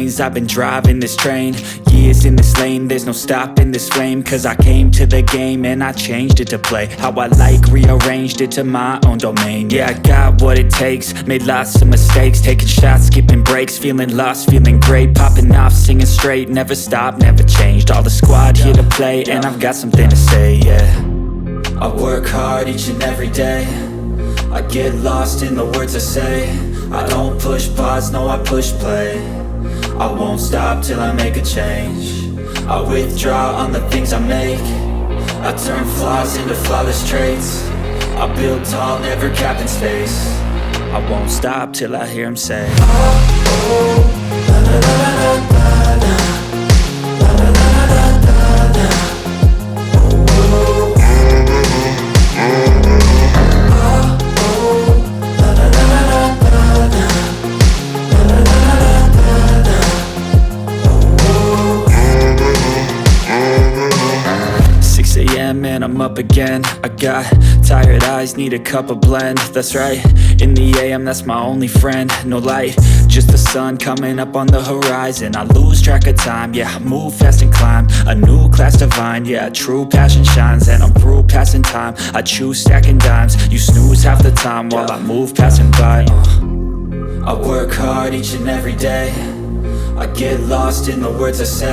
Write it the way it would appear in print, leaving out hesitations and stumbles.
lanes, I've been driving this train. Years in this lane, there's no stopping this flame. Cause I came to the game and I changed it to play how I like, rearranged it to my own domain. Yeah, I got what it takes, made lots of mistakes, taking shots, skipping breaks, feeling lost, feeling great, popping off, singing straight, never stopped, never changed. All the squad here to play, and I've got something to say, yeah. I work hard each and every day, I get lost in the words I say. I don't push pause, no I push play. I won't stop till I make a change. I withdraw on the things I make. I turn flaws into flawless traits. I build tall, never capped in space. I won't stop till I hear him say, oh, oh, la la la la la la, la la la la la la, oh, oh, oh, la la la la la la, la la la la la la, oh, oh. 6 a.m. and I'm up again. I got tired eyes, need a cup of blend. That's right, in the AM, that's my only friend. No light, just the sun coming up on the horizon. I lose track of time, yeah, I move fast and climb a new class divine, yeah, true passion shines. And I'm through passing time, I choose stacking dimes. You snooze half the time while I move passing by. I work hard each and every day, I get lost in the words I say.